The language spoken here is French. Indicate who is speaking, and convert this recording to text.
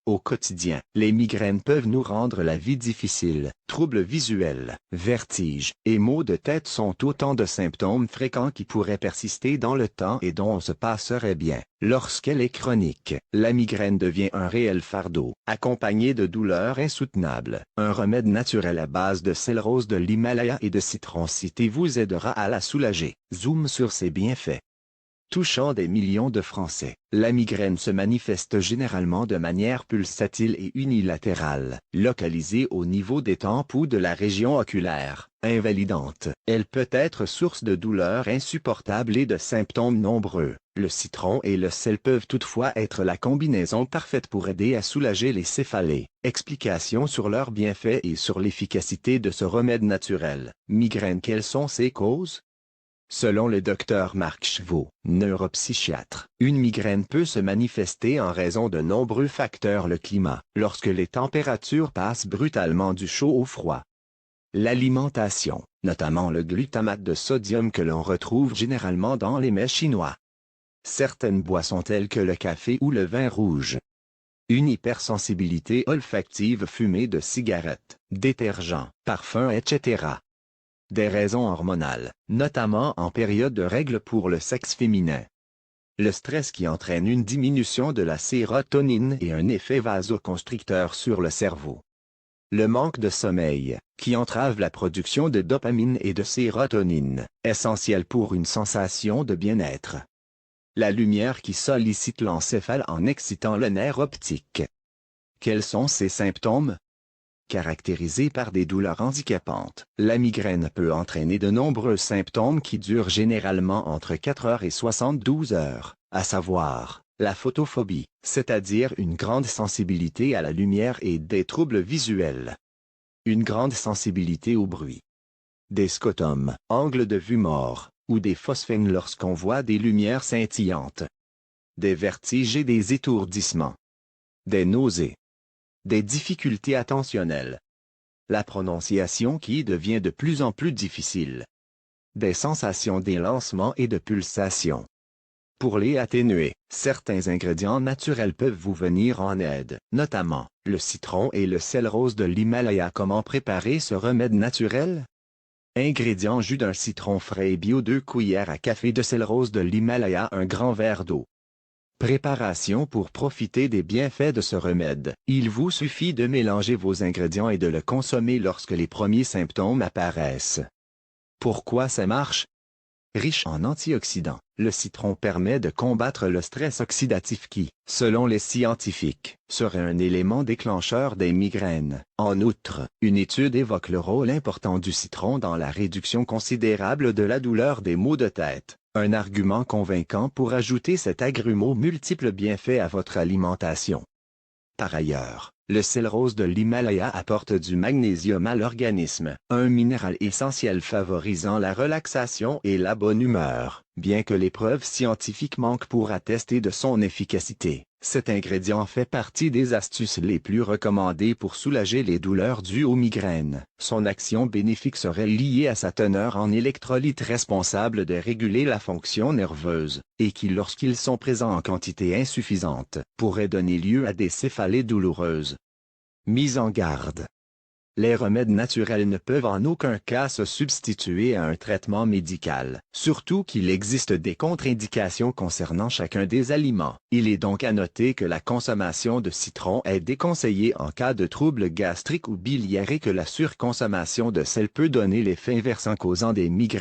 Speaker 1: Au quotidien, les migraines peuvent nous rendre la vie difficile. Troubles visuels, vertiges et maux de tête sont autant de symptômes fréquents qui pourraient persister dans le temps et dont on se passerait bien. Lorsqu'elle est chronique, la migraine devient un réel fardeau, accompagné de douleurs insoutenables. Un remède naturel à base de sel rose de l'Himalaya et de citron cité vous aidera à la soulager. Zoom sur ses bienfaits. Touchant des millions de Français, la migraine se manifeste généralement de manière pulsatile et unilatérale, localisée au niveau des tempes ou de la région oculaire, invalidante. Elle peut être source de douleurs insupportables et de symptômes nombreux. Le citron et le sel peuvent toutefois être la combinaison parfaite pour aider à soulager les céphalées. Explications sur leurs bienfaits et sur l'efficacité de ce remède naturel. Migraine, quelles sont ses causes? Selon le docteur Marc Chevaux, neuropsychiatre, une migraine peut se manifester en raison de nombreux facteurs. Le climat, lorsque les températures passent brutalement du chaud au froid. L'alimentation, notamment le glutamate de sodium que l'on retrouve généralement dans les mets chinois. Certaines boissons telles que le café ou le vin rouge. Une hypersensibilité olfactive, fumée de cigarettes, détergents, parfums, etc. Des raisons hormonales, notamment en période de règles pour le sexe féminin. Le stress qui entraîne une diminution de la sérotonine et un effet vasoconstricteur sur le cerveau. Le manque de sommeil, qui entrave la production de dopamine et de sérotonine, essentielle pour une sensation de bien-être. La lumière qui sollicite l'encéphale en excitant le nerf optique. Quels sont ces symptômes? Caractérisée par des douleurs handicapantes, la migraine peut entraîner de nombreux symptômes qui durent généralement entre 4 heures et 72 heures, à savoir, la photophobie, c'est-à-dire une grande sensibilité à la lumière et des troubles visuels. Une grande sensibilité au bruit. Des scotomes, angles de vue morts, ou des phosphènes lorsqu'on voit des lumières scintillantes. Des vertiges et des étourdissements. Des nausées. Des difficultés attentionnelles. La prononciation qui devient de plus en plus difficile. Des sensations d'élancement et de pulsation. Pour les atténuer, certains ingrédients naturels peuvent vous venir en aide, notamment le citron et le sel rose de l'Himalaya. Comment préparer ce remède naturel? Ingrédients: jus d'un citron frais et bio, 2 cuillères à café de sel rose de l'Himalaya, un grand verre d'eau. Préparation. Pour profiter des bienfaits de ce remède, il vous suffit de mélanger vos ingrédients et de le consommer lorsque les premiers symptômes apparaissent. Pourquoi ça marche? Riche en antioxydants, le citron permet de combattre le stress oxydatif qui, selon les scientifiques, serait un élément déclencheur des migraines. En outre, une étude évoque le rôle important du citron dans la réduction considérable de la douleur des maux de tête. Un argument convaincant pour ajouter cet agrume aux multiples bienfaits à votre alimentation. Par ailleurs, le sel rose de l'Himalaya apporte du magnésium à l'organisme, un minéral essentiel favorisant la relaxation et la bonne humeur. Bien que les preuves scientifiques manquent pour attester de son efficacité, cet ingrédient fait partie des astuces les plus recommandées pour soulager les douleurs dues aux migraines. Son action bénéfique serait liée à sa teneur en électrolytes responsables de réguler la fonction nerveuse, et qui, lorsqu'ils sont présents en quantité insuffisante, pourraient donner lieu à des céphalées douloureuses. Mise en garde. Les remèdes naturels ne peuvent en aucun cas se substituer à un traitement médical, surtout qu'il existe des contre-indications concernant chacun des aliments. Il est donc à noter que la consommation de citron est déconseillée en cas de troubles gastriques ou biliaires et que la surconsommation de sel peut donner l'effet inverse en causant des migraines.